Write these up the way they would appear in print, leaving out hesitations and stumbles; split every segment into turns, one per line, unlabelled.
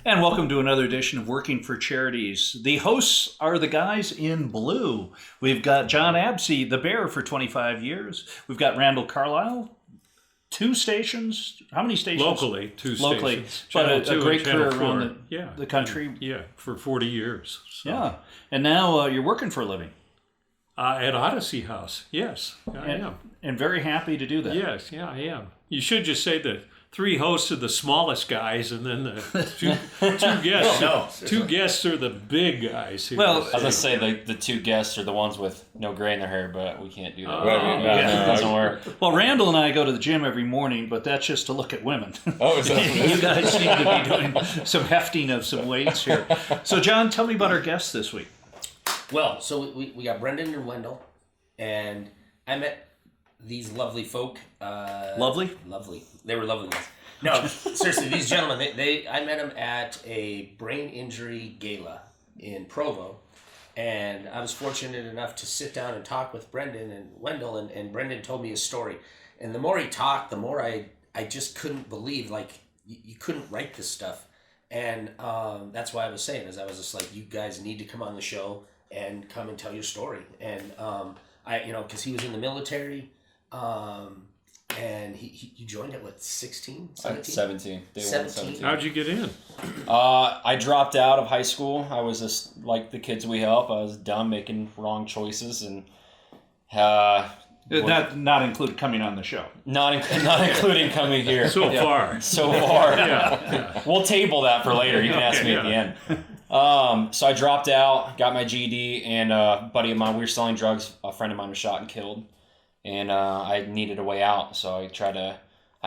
And welcome to another edition of Working for Charities. The hosts are the guys in blue. We've got John Absey, the bear for 25 years. We've got Randall Carlisle, 2 stations. How many stations?
Locally, 2 stations.
But a great career around the country.
Yeah, for 40 years.
So. Yeah, and now you're working for a living.
At Odyssey House, yes, I am.
And very happy to do that.
Yes, yeah, I am. You should just say the 3 hosts are the smallest guys, and then the two guests. Two guests are the big guys. Here.
Well, I was gonna say the 2 guests are the ones with no gray in their hair, but we can't do that.
It
doesn't work.
Well, Randall and I go to the gym every morning, but that's just to look at women.
Oh, is that what it is?
You guys seem to be doing some hefting of some weights here. So, John, tell me about our guests this week.
Well, so we got Brendan and Wendell, and I met these lovely folk.
Lovely?
Lovely. They were lovely guys. No, seriously, these gentlemen, I met them at a brain injury gala in Provo, and I was fortunate enough to sit down and talk with Brendan and Wendell, and Brendan told me his story. And the more he talked, the more I just couldn't believe, like, you couldn't write this stuff. And that's why I was saying, is I was just like, you guys need to come on the show and come and tell your story. And because he was in the military, and he joined at what, 16, 17?
17. Day 17.
How'd you get in?
I dropped out of high school. I was just like the kids we help. I was dumb, making wrong choices, and
Not included coming on the show.
Not including coming here.
So far.
Yeah. We'll table that for later. You can ask me at the end. So I dropped out, got my GED, and a buddy of mine, we were selling drugs. A friend of mine was shot and killed, and I needed a way out. So I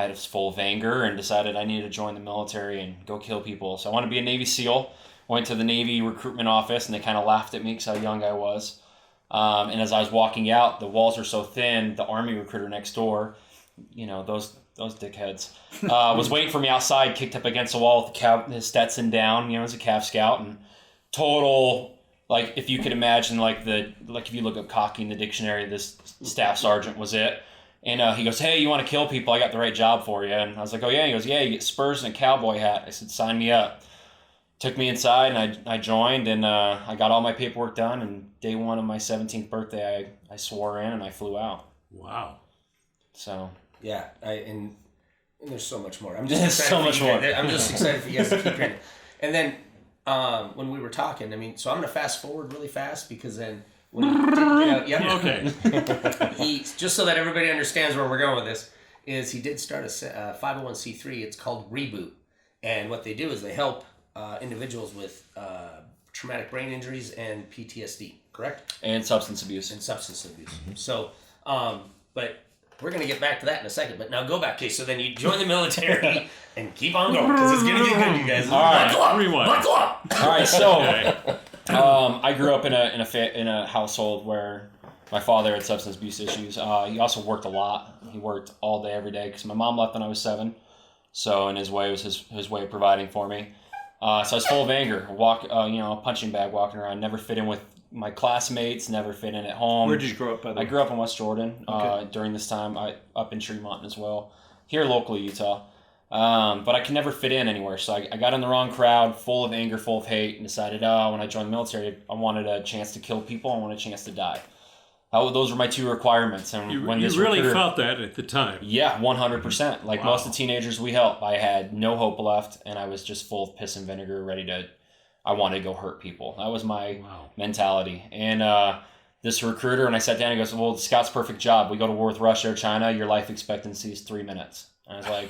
had a full of anger and decided I needed to join the military and go kill people. So I wanted to be a Navy SEAL. Went to the Navy recruitment office, and they kind of laughed at me because how young I was. And as I was walking out, the walls were so thin, the Army recruiter next door, those dickheads, was waiting for me outside, kicked up against the wall with his Stetson down, as a Cav Scout, and total, like, if you could imagine, if you look up cocky in the dictionary, this staff sergeant was it. And he goes, "Hey, you want to kill people? I got the right job for you." And I was like, "Oh, yeah." He goes, "Yeah, you get spurs and a cowboy hat." I said, "Sign me up." Took me inside, and I joined, and I got all my paperwork done, and day 1 of my 17th birthday, I swore in, and I flew out.
Wow.
So.
Yeah, and there's so much more. I'm just excited I'm just excited for you guys to keep hearing it. And then when we were talking, so I'm going to fast forward really fast, because then when he did get out,
Okay.
he, just so that everybody understands where we're going with this, is he did start a 501c3. It's called REBOOT, and what they do is they help individuals with traumatic brain injuries and PTSD, correct?
And substance abuse.
Mm-hmm. So, but we're going to get back to that in a second. But now go back. Okay, so then you join the military and keep on going, because it's going to get good, you guys.
All right.
Buckle up.
All right, so I grew up in a household where my father had substance abuse issues. He also worked a lot. He worked all day, every day, because my mom left when I was 7. So in his way, it was his way of providing for me. So I was full of anger, a punching bag walking around, never fit in with my classmates, never fit in at home.
Where did you grow up, by the way?
I grew up in West Jordan during this time, up in Tremont as well, here locally, Utah. But I could never fit in anywhere, so I got in the wrong crowd, full of anger, full of hate, and decided when I joined the military, I wanted a chance to kill people, I wanted a chance to die. Those were my 2 requirements. And
you really felt that at the time.
Yeah, 100%. Like most of the teenagers we help, I had no hope left, and I was just full of piss and vinegar, I wanted to go hurt people. That was my mentality. And this recruiter, when I sat down, he goes, "Well, Scout's perfect job. We go to war with Russia or China, your life expectancy is 3 minutes." And I was like,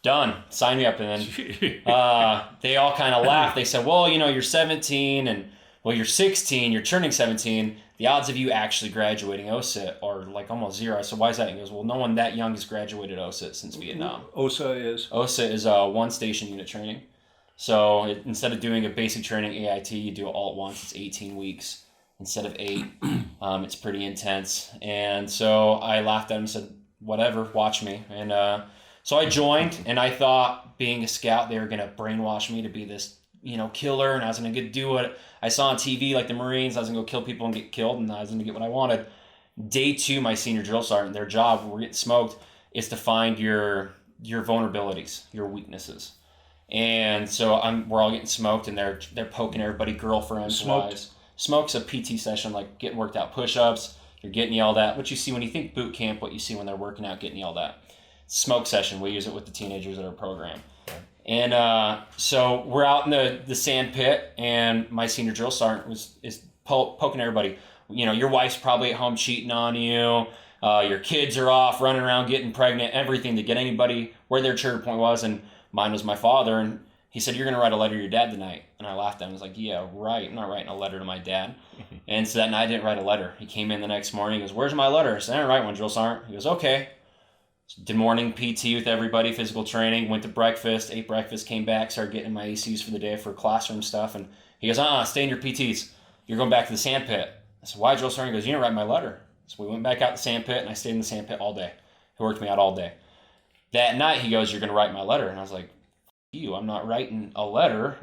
done, sign me up. And then they all kind of laughed. They said, "Well, you're 17, and you're 16, you're turning 17. The odds of you actually graduating OSIT are like almost 0. I said, "Why is that?" He goes, "Well, no one that young has graduated OSIT since Vietnam." OSIT is 1 station unit training. So instead of doing a basic training AIT, you do it all at once. It's 18 weeks instead of 8. It's pretty intense. And so I laughed at him and said, "Whatever, watch me." And so I joined, and I thought, being a scout, they were going to brainwash me to be this killer, and I was going to do what I saw on TV, like the Marines. I was going to go kill people and get killed, and I was going to get what I wanted. Day 2, my senior drill sergeant, their job, we're getting smoked, is to find your your vulnerabilities, your weaknesses. And so we're all getting smoked, and they're poking everybody, girlfriends, wives. Smoke's a PT session, like getting worked out, push-ups. You're getting yelled at. What you see when you think boot camp, what you see when they're working out, getting yelled at. Smoke session. We use it with the teenagers at our program. And so we're out in the sand pit, and my senior drill sergeant is poking everybody. You know, your wife's probably at home cheating on you. Your kids are off running around getting pregnant, everything to get anybody where their trigger point was. And mine was my father. And he said, "You're going to write a letter to your dad tonight." And I laughed at him. I was like, "Yeah, right. I'm not writing a letter to my dad." And so that night I didn't write a letter. He came in the next morning. He goes, "Where's my letter?" I said, "I didn't write one, drill sergeant." He goes, "Okay." So did morning PT with everybody, physical training, went to breakfast, ate breakfast, came back, started getting my ACs for the day for classroom stuff. And he goes, "Stay in your PTs. You're going back to the sand pit." I said, "Why, drill sergeant?" He goes, "You didn't write my letter." So we went back out the sand pit, and I stayed in the sand pit all day. He worked me out all day. That night, he goes, "You're going to write my letter." And I was like, "You, I'm not writing a letter.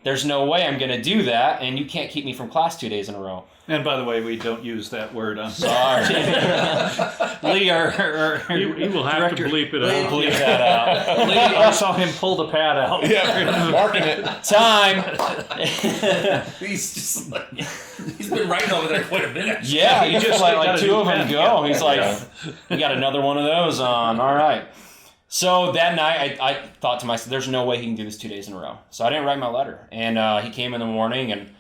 There's no way I'm going to do that, and you can't keep me from class 2 days in a row."
And by the way, we don't use that word. I'm
Sorry.
Lee, our
He will have
director,
to bleep it out.
Bleep that out.
Lee, I saw him pull the pad out.
Yeah, marking it.
Time.
He's just like, he's been writing over there quite a bit.
Yeah, he just let
got
like
a
two
new
of them
pen.
go.
Yeah.
He's like, "We got another one of those on. All right." So that night, I thought to myself, "There's no way he can do this 2 days in a row." So I didn't write my letter. And he came in the morning, and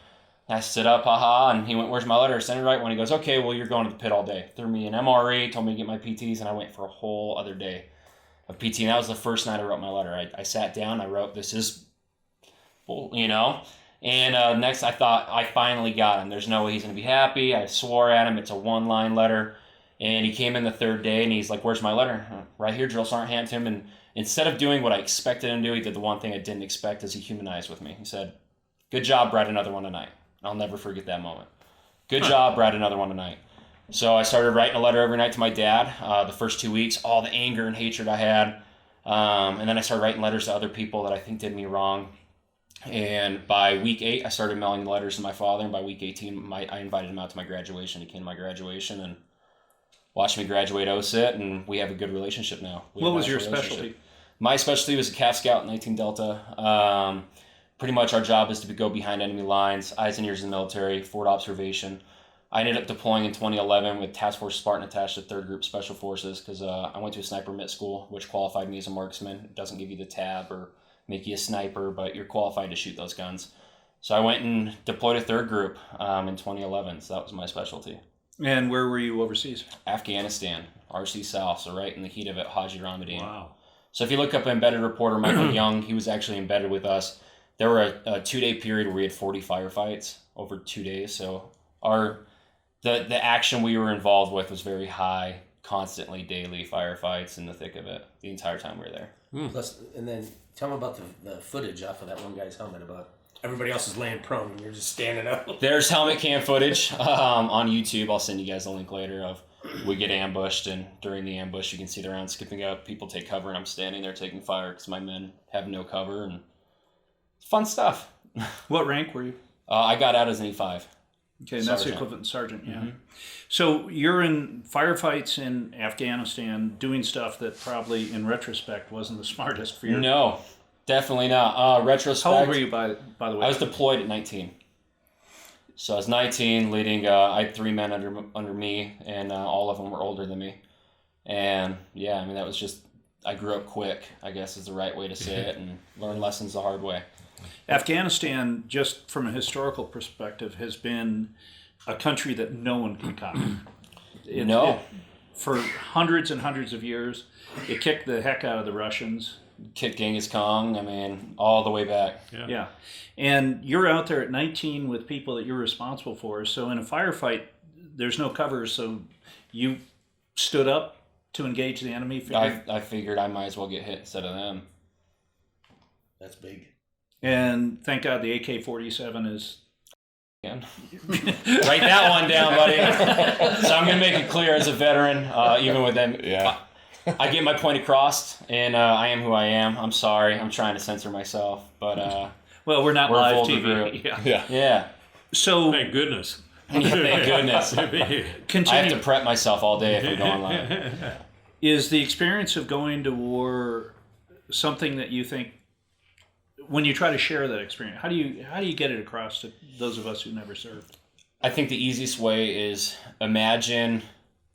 I stood up, and he went, "Where's my letter?" I said, "I didn't write one." He goes, "Okay, well, you're going to the pit all day." Threw me an MRE, told me to get my PTs, and I went for a whole other day of PT. And that was the first night I wrote my letter. I sat down, I wrote, "This is, you know." And next, I thought, I finally got him. There's no way he's going to be happy. I swore at him. It's a one-line letter. And he came in the third day, and he's like, "Where's my letter?" "Right here," drill sergeant handed him. And instead of doing what I expected him to do, he did the one thing I didn't expect, is he humanized with me. He said, "Good job, Brad, another one tonight." I'll never forget that moment. "Good job, Brad, another one tonight." So I started writing a letter every night to my dad. The first 2 weeks, all the anger and hatred I had. And then I started writing letters to other people that I think did me wrong. And by week 8, I started mailing letters to my father. And by week 18, I invited him out to my graduation. He came to my graduation and watched me graduate OSIT, and we have a good relationship now.
What was your specialty?
My specialty was a Calf Scout in 19 Delta. Pretty much our job is to go behind enemy lines, eyes and ears in the military, forward observation. I ended up deploying in 2011 with Task Force Spartan attached to 3rd Group Special Forces because I went to a sniper mitt school, which qualified me as a marksman. It doesn't give you the tab or make you a sniper, but you're qualified to shoot those guns. So I went and deployed to 3rd Group in 2011, so that was my specialty.
And where were you overseas?
Afghanistan, RC South, so right in the heat of it, Haji Ramadan.
Wow.
So if you look up embedded reporter Michael Young, he was actually embedded with us. There were a 2-day period where we had 40 firefights over 2 days. So the action we were involved with was very high, constantly daily firefights in the thick of it the entire time we were there.
Plus, and then tell them about the footage off of that one guy's helmet about everybody else is laying prone and you're just standing up.
There's helmet cam footage on YouTube. I'll send you guys a link later of we get ambushed, and during the ambush you can see the round skipping up. People take cover, and I'm standing there taking fire because my men have no cover, and it's fun stuff.
What rank were you?
I got out as an E5.
Okay, and that's the
Sergeant.
equivalent sergeant, yeah.
Mm-hmm.
So you're in firefights in Afghanistan doing stuff that probably, in retrospect, wasn't the smartest for you.
No, definitely not. Retrospect.
How old were you, by the way?
I was deployed at 19. So I was 19, leading. I had 3 men under me, and all of them were older than me. And yeah, I mean that was just. I grew up quick, I guess is the right way to say it, and learned lessons the hard way.
Afghanistan, just from a historical perspective, has been a country that no one can conquer. For hundreds and hundreds of years, it kicked the heck out of the Russians.
Kicked Genghis Khan, I mean, all the way back.
Yeah. And you're out there at 19 with people that you're responsible for. So in a firefight, there's no cover, so you stood up to engage the enemy.
I figured I might as well get hit instead of them.
That's big.
And thank God the AK-47 is...
Write that one down, buddy. So I'm going to make it clear as a veteran, even with them.
Yeah.
I get my point across, and I am who I am. I'm sorry. I'm trying to censor myself, but...
well, we're not
we're
live
vulgar
TV.
group.
Yeah.
Yeah.
So...
Thank goodness.
Thank goodness.
Continue.
I have to prep myself all day if I'm going live.
Is the experience of going to war something that you think, when you try to share that experience, how do you get it across to those of us who never served?
I think the easiest way is imagine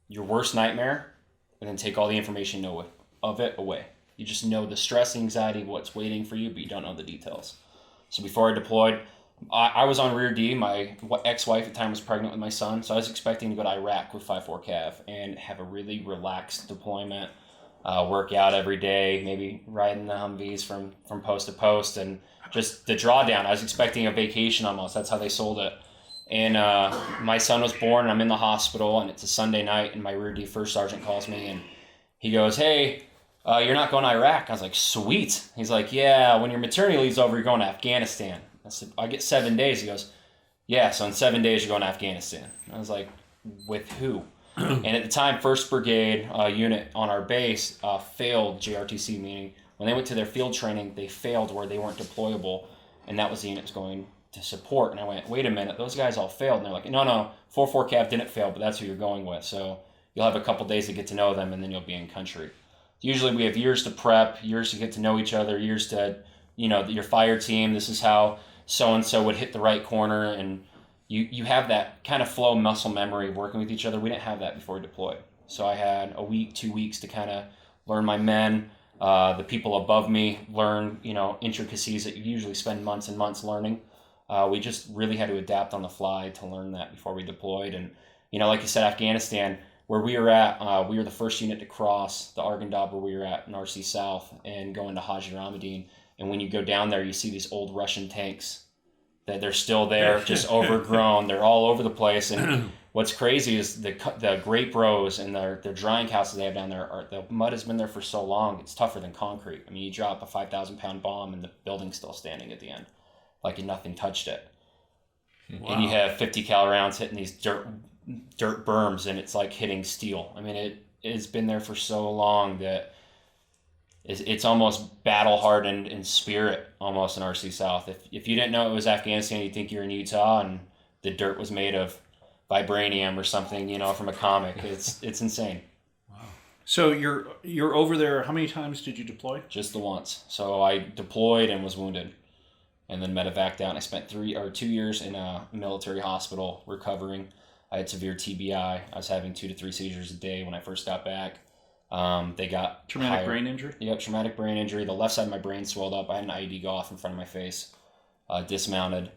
your worst nightmare and then take all the information of it away. You just know the stress, anxiety, what's waiting for you, but you don't know the details. So before I deployed, I was on Rear D. My ex-wife at the time was pregnant with my son, so I was expecting to go to Iraq with 5-4 Cav and have a really relaxed deployment, work out every day, maybe riding the Humvees from post to post, and just the drawdown. I was expecting a vacation almost. That's how they sold it. And my son was born, and I'm in the hospital, and it's a Sunday night, and my Rear D first sergeant calls me, and he goes, "Hey, you're not going to Iraq?" I was like, "Sweet." He's like, "Yeah, when your maternity leave's over, you're going to Afghanistan." I said, "I get 7 days." He goes, "Yeah, so in 7 days you're going to Afghanistan." I was like, "With who?" And at the time, 1st Brigade unit on our base failed JRTC, meaning when they went to their field training, they failed where they weren't deployable, and that was the unit was going to support. And I went, "Wait a minute, those guys all failed." And they're like, "No, 4-4 Cav didn't fail, but that's who you're going with. So you'll have a couple days to get to know them, and then you'll be in country." Usually we have years to prep, years to get to know each other, years to, your fire team, this is how so-and-so would hit the right corner, and you have that kind of flow muscle memory of working with each other. We didn't have that before we deployed. So I had a week, 2 weeks to kind of learn my men, the people above me, learn, intricacies that you usually spend months and months learning. We just really had to adapt on the fly to learn that before we deployed. And, like you said, Afghanistan, where we were at, we were the first unit to cross the Arghandab where we were at in RC South and go into Haji Ramadan. And when you go down there, you see these old Russian tanks that they're still there, just overgrown. They're all over the place. And what's crazy is the grape rows and their drying houses they have down there, the mud has been there for so long, it's tougher than concrete. I mean, you drop a 5,000-pound bomb and the building's still standing at the end, like nothing touched it. Wow. And you have 50 cal rounds hitting these dirt berms, and it's like hitting steel. I mean, it's been there for so long that it's almost battle hardened in spirit, almost in RC South. If you didn't know it was Afghanistan, you'd think you're in Utah and the dirt was made of vibranium or something, from a comic. It's insane.
Wow. So you're over there. How many times did you deploy?
Just the once. So I deployed and was wounded, and then medevaced out. And I spent 2 years in a military hospital recovering. I had severe TBI. I was having 2 to 3 seizures a day when I first got back. They got
traumatic brain injury?
Yep, traumatic brain injury. The left side of my brain swelled up. I had an IED go off in front of my face, dismounted.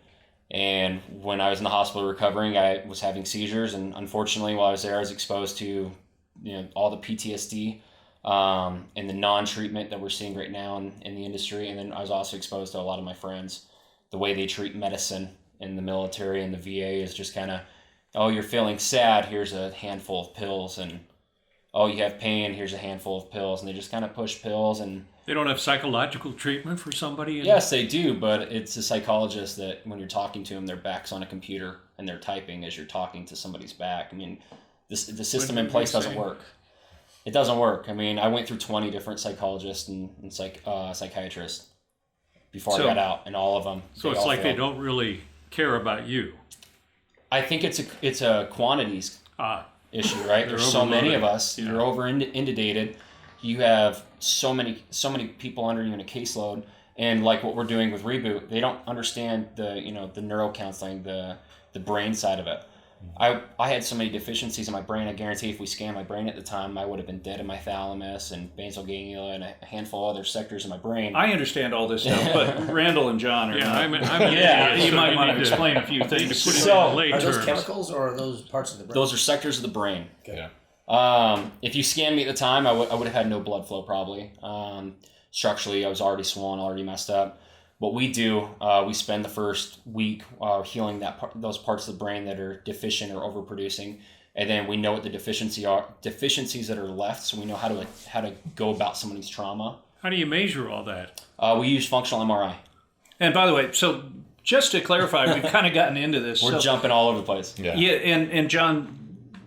And when I was in the hospital recovering, I was having seizures. And unfortunately, while I was there, I was exposed to all the PTSD and the non-treatment that we're seeing right now in the industry. And then I was also exposed to a lot of my friends. The way they treat medicine in the military and the VA is just kind of, oh, you're feeling sad, here's a handful of pills. And oh, you have pain, here's a handful of pills. And they just kind of push pills. And
they don't have psychological treatment for somebody?
Yes, they do, but it's a psychologist that when you're talking to them, their back's on a computer and they're typing as you're talking to somebody's back. I mean, the system in place doesn't work. It doesn't work. I mean, I went through 20 different psychologists and psychiatrists before I got out, and all of them.
So it's like failed. They don't really care about you.
I think it's a quantities issue, right? There's so many of us. Yeah. You're over inundated. You have so many people under you in a caseload, and like what we're doing with REBOOT, they don't understand the neuro counseling, the brain side of it. I had so many deficiencies in my brain. I guarantee if we scanned my brain at the time, I would have been dead in my thalamus and basal ganglia and a handful of other sectors of my brain.
I understand all this stuff, but Randall and John are not. You might want to explain a few things.
So, are those chemicals or are those parts of the brain?
Those are sectors of the brain.
Okay.
Yeah. If you scanned me at the time, I would have had no blood flow probably. Structurally, I was already swollen, already messed up. What we do, we spend the first week healing those parts of the brain that are deficient or overproducing, and then we know what the deficiencies that are left, so we know how to go about somebody's trauma.
How do you measure all that?
We use functional MRI.
And by the way, so just to clarify, we've kind of gotten into this.
We're jumping all over the place.
Yeah, and John,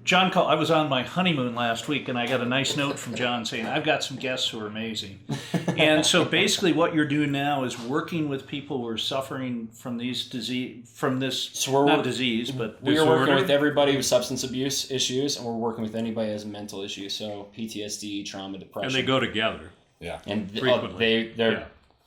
John called. I was on my honeymoon last week, and I got a nice note from John saying, I've got some guests who are amazing. And so basically what you're doing now is working with people who are suffering from these not disease, but
we're working with everybody with substance abuse issues, and we're working with anybody who has mental issues, so PTSD, trauma, depression.
And they go together.
Yeah. And
frequently.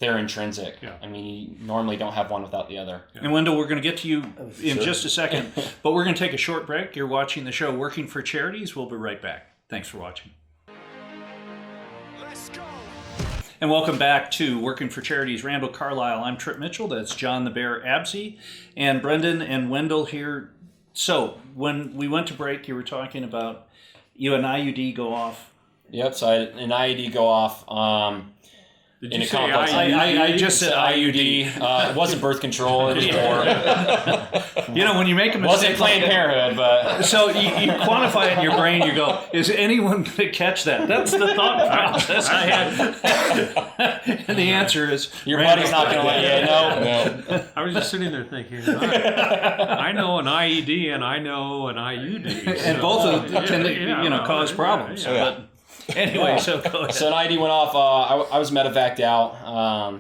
they're intrinsic.
Yeah.
I mean, you normally don't have one without the other.
And Wendell, we're going to get to you in just a second, but we're going to take a short break. You're watching the show Working for Charities. We'll be right back. Thanks for watching.
Let's go.
And welcome back to Working for Charities. Randall Carlisle. I'm Trip Mitchell. That's John the Bear Absey. And Brendan and Wendell here. So when we went to break, you were talking about you had an IUD go off.
Yep, so I had an IUD go off.
Did
in
you
a
say
complex.
I just said
IUD. It wasn't birth control. It was more.
When you make a mistake,
Wasn't Planned Parenthood, but.
So you quantify it in your brain. You go, is anyone going to catch that? That's the thought process I had. And the answer is
Your buddy's not going to let you know.
No. I was just sitting there thinking, I know an IED and I know an IUD.
and both of them can cause problems. But anyway, so go ahead.
So an IED went off. I was medevaced out.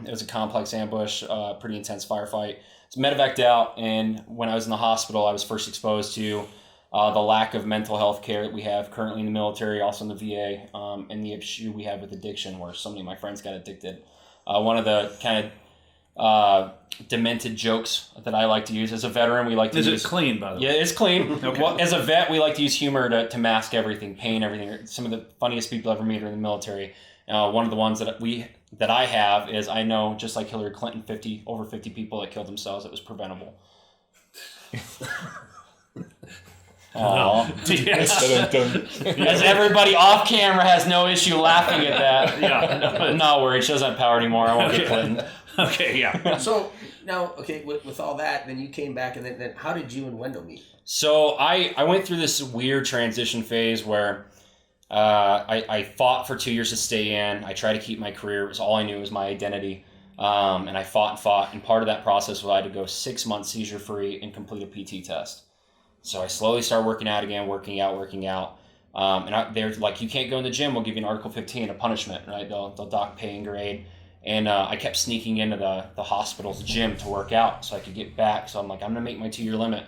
It was a complex ambush, pretty intense firefight. So medevaced out, and when I was in the hospital, I was first exposed to the lack of mental health care that we have currently in the military, also in the VA, and the issue we have with addiction, where so many of my friends got addicted. One of the kind of demented jokes that I like to use as a veteran, we like to use.
Is it clean, by the way?
Yeah, it's clean.
Okay.
Well, as a vet, we like to use humor to mask everything, pain, everything. Some of the funniest people I ever meet are in the military. One of the ones that I have is I know, just like Hillary Clinton, over 50 people that killed themselves. It was preventable. As everybody off camera has no issue laughing at that.
Yeah.
Not worried. She doesn't have power anymore. I won't get Clinton.
Okay, yeah.
So now, with all that, then you came back, and then how did you and Wendell meet?
So I went through this weird transition phase where I fought for 2 years to stay in. I tried to keep my career. It was all I knew was my identity. And I fought. And part of that process was I had to go 6 months seizure-free and complete a PT test. So I slowly started working out again, working out. And they're like, you can't go in the gym. We'll give you an Article 15, a punishment, right? They'll dock pay and grade. And I kept sneaking into the hospital's gym to work out so I could get back. So I'm like, I'm going to make my 2-year limit.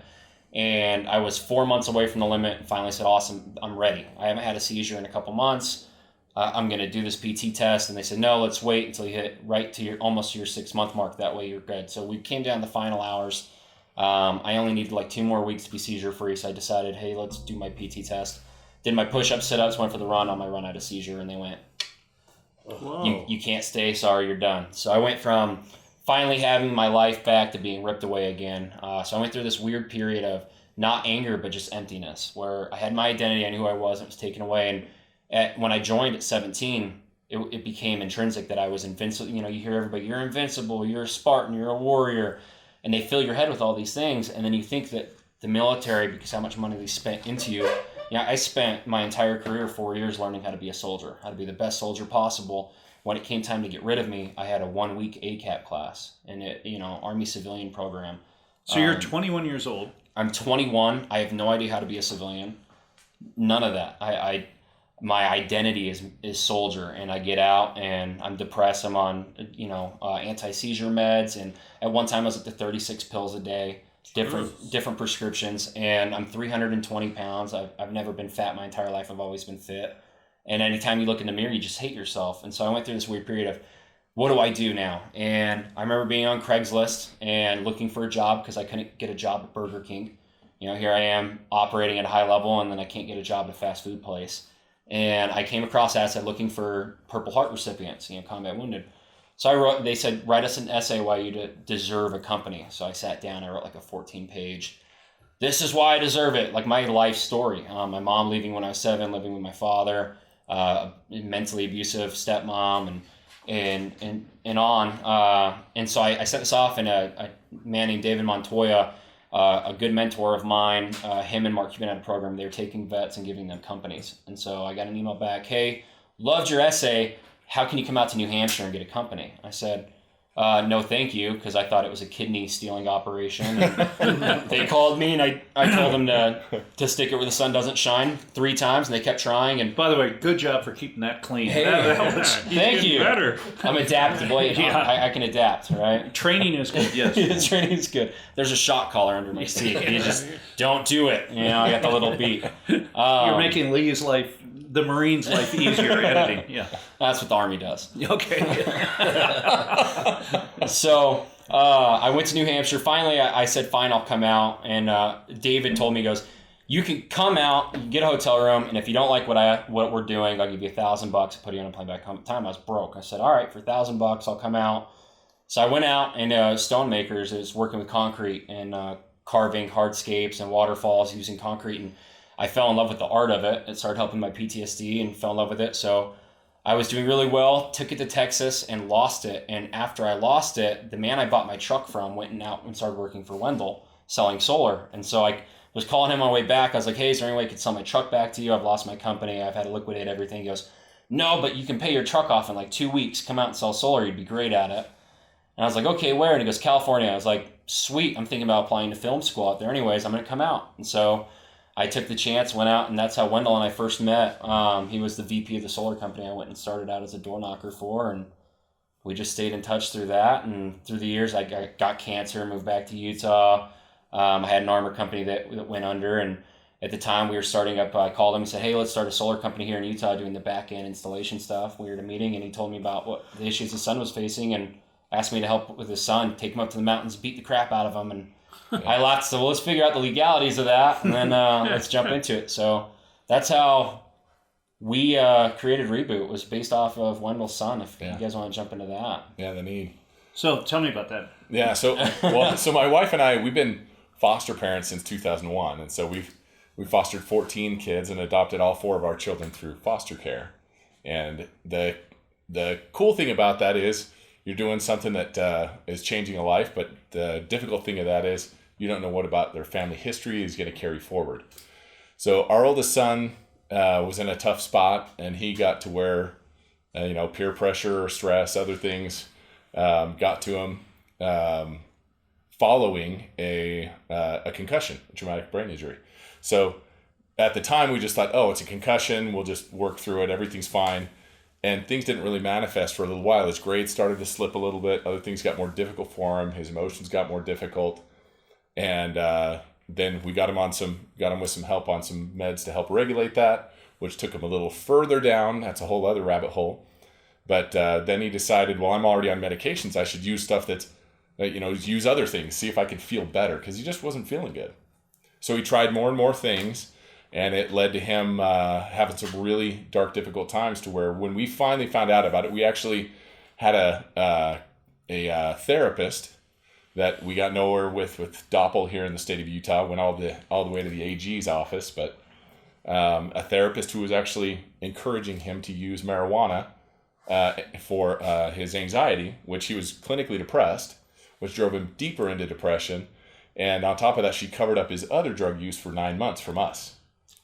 And I was 4 months away from the limit and finally said, awesome, I'm ready. I haven't had a seizure in a couple months. I'm going to do this PT test. And they said, no, let's wait until you hit right to almost to your 6-month mark. That way you're good. So we came down the final hours. I only needed like 2 more weeks to be seizure free. So I decided, hey, let's do my PT test. Did my push-ups, sit-ups, went for the run. On my run, I had a seizure, and they went, you can't stay, sorry, you're done. So I went from finally having my life back to being ripped away again. So I went through this weird period of not anger, but just emptiness, where I had my identity, I knew who I was, and it was taken away. And when I joined at 17, it became intrinsic that I was invincible. You hear everybody, you're invincible, you're a Spartan, you're a warrior, and they fill your head with all these things, and then you think that the military, because how much money they spent into you. I spent my entire career 4 years learning how to be a soldier, how to be the best soldier possible. When it came time to get rid of me, I had a 1-week ACAP class in it, Army civilian program.
So you're 21 years old.
I'm 21. I have no idea how to be a civilian. None of that. My identity is soldier, and I get out and I'm depressed. I'm on anti-seizure meds, and at one time I was up to 36 pills a day. Different prescriptions, and I'm 320 pounds. I've never been fat my entire life. I've always been fit. And anytime you look in the mirror, you just hate yourself. And so I went through this weird period of, what do I do now? And I remember being on Craigslist and looking for a job because I couldn't get a job at Burger King. Here I am operating at a high level, and then I can't get a job at a fast food place. And I came across that, said looking for Purple Heart recipients, combat wounded. So they said, write us an essay why you deserve a company. So I sat down, I wrote like a 14-page, this is why I deserve it, like my life story. My mom leaving when I was 7, living with my father, mentally abusive stepmom, and on. And so I sent this off, and a man named David Montoya, a good mentor of mine, him and Mark Cuban had a program. They were taking vets and giving them companies. And so I got an email back, hey, loved your essay. How can you come out to New Hampshire and get a company? I said, no thank you, because I thought it was a kidney stealing operation. And they called me, and I told them to stick it where the sun doesn't shine 3 times, and they kept trying. And
by the way, good job for keeping that clean.
Hey, thank you.
Better.
I'm adaptable. I can adapt, right?
Training is good, yes.
Training is good. There's a shock collar under my seat. You just don't do it. I got the little beat.
You're making Lee's life, the Marines' life easier editing. Yeah.
That's what the Army does.
Okay.
So I went to New Hampshire. Finally, I said, fine, I'll come out. And David told me, he goes, you can come out, you can get a hotel room, and if you don't like what we're doing, I'll give you $1,000 to put you on a plane back home. At the time, I was broke. I said, all right, for $1,000, I'll come out. So I went out, and Stonemakers is working with concrete and carving hardscapes and waterfalls using concrete. And I fell in love with the art of it. It started helping my PTSD and fell in love with it. So I was doing really well, took it to Texas and lost it. And after I lost it, the man I bought my truck from went out and started working for Wendell selling solar. And so I was calling him on the way back. I was like, hey, is there any way I could sell my truck back to you? I've lost my company. I've had to liquidate everything. He goes, no, but you can pay your truck off in like 2 weeks. Come out and sell solar. You'd be great at it. And I was like, okay, where? And he goes, California. I was like, sweet. I'm thinking about applying to film school out there anyways. I'm going to come out. And so I took the chance, went out, and that's how Wendell and I first met. He was the VP of the solar company I went and started out as a door knocker for, and we just stayed in touch through that. And through the years, I got cancer, moved back to Utah. I had an armor company that went under, and at the time we were starting up, I called him and said, hey, let's start a solar company here in Utah doing the back-end installation stuff. We were at a meeting, and he told me about what the issues his son was facing and asked me to help with his son, take him up to the mountains, beat the crap out of him, and I laughed, so let's figure out the legalities of that, and then let's jump into it. So that's how we created Reboot. It was based off of Wendell's son, if you guys want to jump into that.
Yeah, the need.
So tell me about that.
Yeah, so my wife and I, we've been foster parents since 2001, and so we've fostered 14 kids and adopted all 4 of our children through foster care. And the cool thing about that is you're doing something that is changing a life, but the difficult thing of that is you don't know what about their family history is going to carry forward. So our oldest son was in a tough spot, and he got to where, peer pressure or stress, other things got to him following a concussion, a traumatic brain injury. So at the time we just thought, oh, it's a concussion, we'll just work through it, everything's fine. And things didn't really manifest for a little while. His grades started to slip a little bit. Other things got more difficult for him. His emotions got more difficult. And then we got him with some help on some meds to help regulate that, which took him a little further down. That's a whole other rabbit hole. But then he decided, well, I'm already on medications. I should use stuff that's, use other things, see if I could feel better, because he just wasn't feeling good. So he tried more and more things. And it led to him having some really dark, difficult times, to where when we finally found out about it, we actually had a therapist that we got nowhere with Doppel here in the state of Utah. Went all the way to the AG's office, but a therapist who was actually encouraging him to use marijuana for his anxiety, which he was clinically depressed, which drove him deeper into depression. And on top of that, she covered up his other drug use for 9 months from us.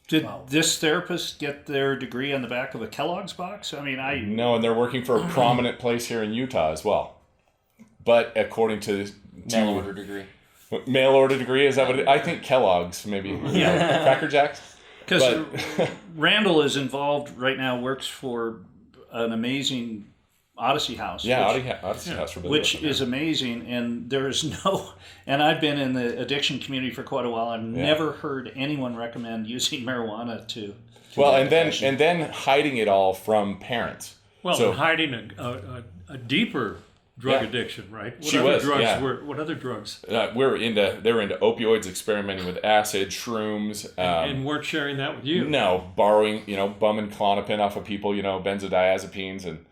Did this therapist get their degree on the back of a Kellogg's box?
No, and they're working for a prominent place here in Utah as well. But according to
Mail order degree.
Mail order degree, is that what I think Kellogg's, maybe. Cracker Jacks?
Because Randall is involved right now, works for an amazing Odyssey House.
Yeah, Odyssey House.
Which is amazing, and there's and I've been in the addiction community for quite a while. I've never heard anyone recommend using marijuana to
and then hiding it all from parents.
Well, so, hiding a deeper drug addiction, right? What other drugs? and weren't sharing that with you.
No, borrowing, bumming Klonopin off of people, benzodiazepines and.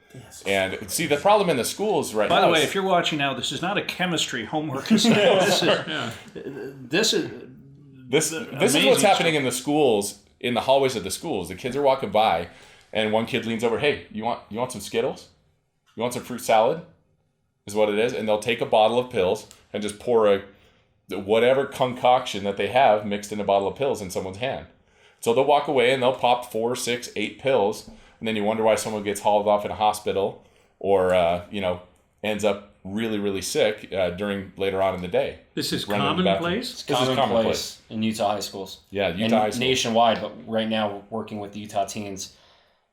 And see, the problem in the schools right now.
By the way, if you're watching now, this is not a chemistry homework assignment. This is
what's happening in the schools, in the hallways of the schools. The kids are walking by, and one kid leans over, "Hey, you want some Skittles? You want some fruit salad?" Is what it is, and they'll take a bottle of pills and just pour whatever concoction that they have mixed in a bottle of pills in someone's hand. So they'll walk away and they'll pop 4, 6, 8 pills. And then you wonder why someone gets hauled off in a hospital or, ends up really, really sick during later on in the day.
This is
Running to the bathroom.
commonplace?
It's commonplace in Utah high schools.
Yeah, Utah
and
high schools.
nationwide, but right now we're working with the Utah teens.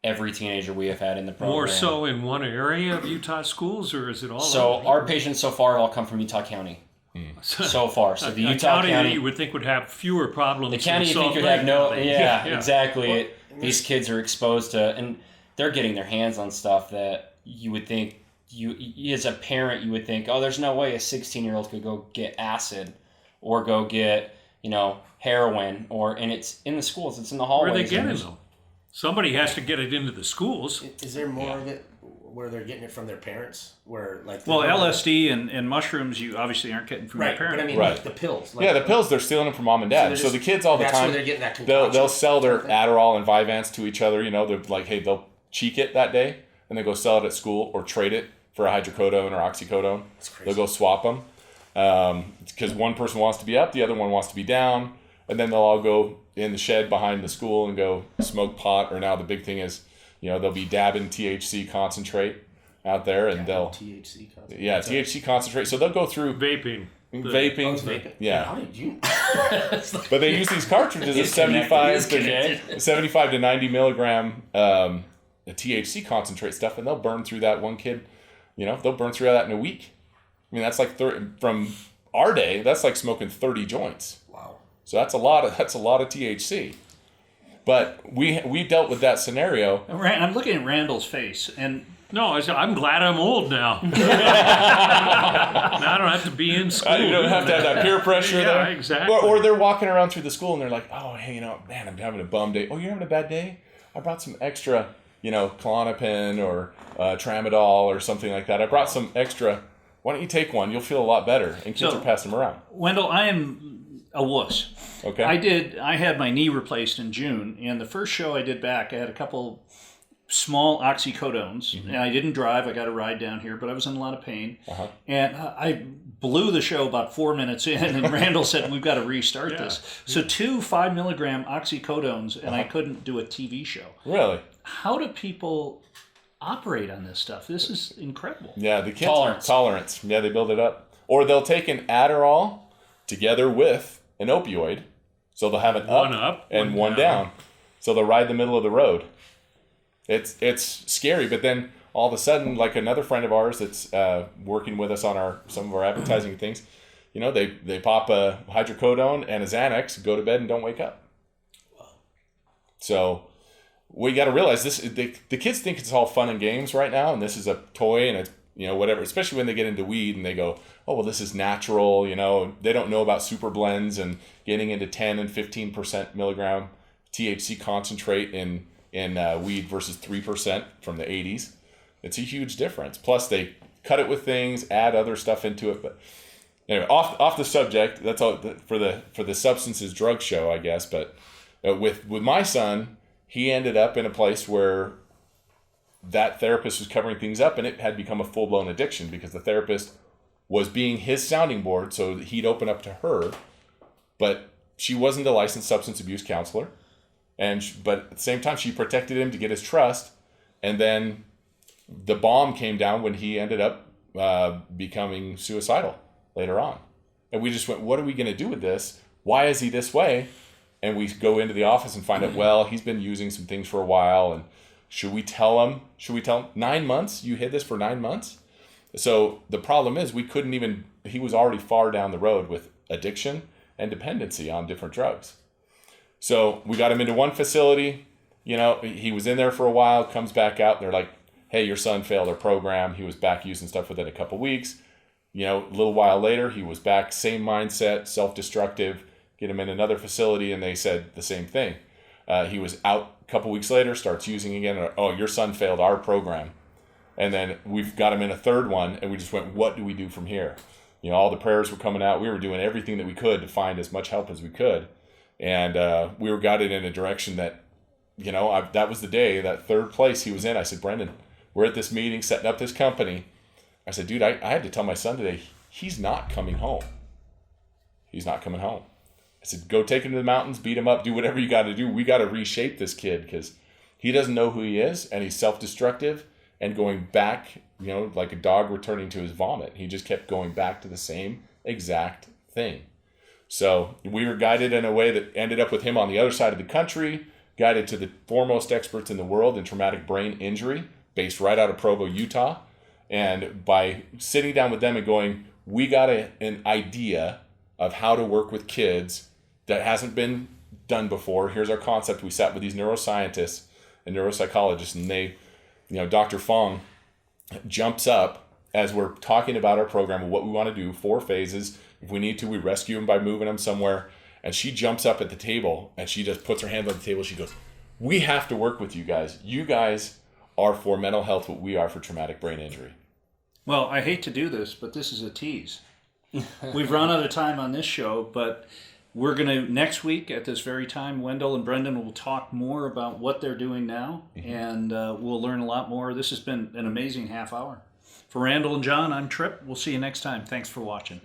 Every teenager we have had in the program.
More so in one area of Utah schools, or is it all
So
over?
our patients so far all come from Utah County. So far. So the
a
Utah
county,
County
that you would think would have fewer problems.
the county
than
you think
Salt
would
Lake
have no
County.
yeah, exactly. These kids are exposed to, and they're getting their hands on stuff that you would think you as a parent you would think, oh, there's no way a 16-year-old could go get acid or go get heroin, and it's in the schools, it's in the hallways.
Where are they getting them? Somebody has to get it into the schools.
Is there more of it where they're getting it from their parents? Where
Well, LSD and mushrooms, you obviously aren't getting from your
right?
parents.
But I mean,
Right.
like the pills. Like,
Yeah, the pills, they're stealing them from mom and dad. So the kids all the
that's
time,
where they're getting that
they'll
concoction.
sell their Adderall and Vyvanse to each other. They're like, hey, they'll cheek it that day and they go sell it at school or trade it for a hydrocodone or oxycodone.
That's crazy.
They'll go swap them because one person wants to be up, the other one wants to be down, and then they'll all go in the shed behind the school and go smoke pot. Or now the big thing is, they'll be dabbing THC concentrate out there, and they'll
THC concentrate.
yeah THC concentrate. So they'll go through
Vaping.
vaping.
Vaping.
Yeah.
How did you?
But they use these cartridges at 75 to 90 milligram THC concentrate stuff, and they'll burn through that. One kid, they'll burn through that in a week. I mean, that's like from our day, that's like smoking 30 joints.
Wow.
So that's a lot of THC. But we dealt with that scenario.
I'm looking at Randall's face, and
No, I'm glad I'm old now. Now I don't have to be in school.
You don't have to have that peer pressure
Yeah,
there.
exactly.
Or they're walking around through the school and they're like, oh, hey, man, I'm having a bum day. Oh, you're having a bad day? I brought some extra, Klonopin or Tramadol or something like that. I brought some extra. Why don't you take one? You'll feel a lot better. And kids are passing them around.
Wendell, I am a wuss.
Okay.
I had my knee replaced in June, and the first show I did back, I had a couple small oxycodones, and I didn't drive. I got a ride down here, but I was in a lot of pain. And I blew the show about 4 minutes in, and Randall said, we've got to restart this. So 2 5 milligram oxycodones, and I couldn't do a TV show.
Really?
How do people operate on this stuff? This is incredible.
Yeah, the kids. Tolerance. Yeah, they build it up. Or they'll take an Adderall together with an opioid. So they'll have an up and one down. So they'll ride the middle of the road. It's scary, but then all of a sudden, like another friend of ours that's working with us on some of our advertising things, they pop a hydrocodone and a Xanax, go to bed and don't wake up. So we got to realize this. The kids think it's all fun and games right now, and this is a toy and it's whatever. Especially when they get into weed and they go, oh well, this is natural. They don't know about super blends and getting into 10 and 15% milligram THC concentrate in weed versus 3% from the 80s. It's a huge difference. Plus they cut it with things, add other stuff into it. But anyway, off the subject. That's all for the substances drug show, I guess. But with my son, he ended up in a place where that therapist was covering things up, and it had become a full-blown addiction because the therapist was being his sounding board, so that he'd open up to her, but she wasn't a licensed substance abuse counselor. But at the same time, she protected him to get his trust. And then the bomb came down when he ended up becoming suicidal later on. And we just went, what are we going to do with this? Why is he this way? And we go into the office and find out, well, he's been using some things for a while. And should we tell him? 9 months? You hid this for 9 months? So the problem is he was already far down the road with addiction and dependency on different drugs. So we got him into one facility, he was in there for a while, comes back out, and they're like, hey, your son failed our program. He was back using stuff within a couple weeks. A little while later, he was back, same mindset, self-destructive, get him in another facility, and they said the same thing. He was out a couple weeks later, starts using again, oh, your son failed our program. And then we've got him in a third one, and we just went, what do we do from here? All the prayers were coming out. We were doing everything that we could to find as much help as we could. And we were guided in a direction that, that was the day, that third place he was in. I said, Brendan, we're at this meeting, setting up this company. I said, dude, I had to tell my son today, he's not coming home. He's not coming home. I said, go take him to the mountains, beat him up, do whatever you got to do. We got to reshape this kid because he doesn't know who he is, and he's self-destructive, and going back, like a dog returning to his vomit. He just kept going back to the same exact thing. So we were guided in a way that ended up with him on the other side of the country, guided to the foremost experts in the world in traumatic brain injury, based right out of Provo, Utah. And by sitting down with them and going, we got an idea of how to work with kids that hasn't been done before. Here's our concept. We sat with these neuroscientists and neuropsychologists, and they, Dr. Fong jumps up as we're talking about our program and what we want to do, 4 phases. If we need to, we rescue them by moving them somewhere. And she jumps up at the table and she just puts her hand on the table. She goes, we have to work with you guys. You guys are for mental health what we are for traumatic brain injury.
Well, I hate to do this, but this is a tease. We've run out of time on this show, but we're going to, next week at this very time, Wendell and Brendan will talk more about what they're doing now, and we'll learn a lot more. This has been an amazing half hour. For Randall and John, I'm Tripp. We'll see you next time. Thanks for watching.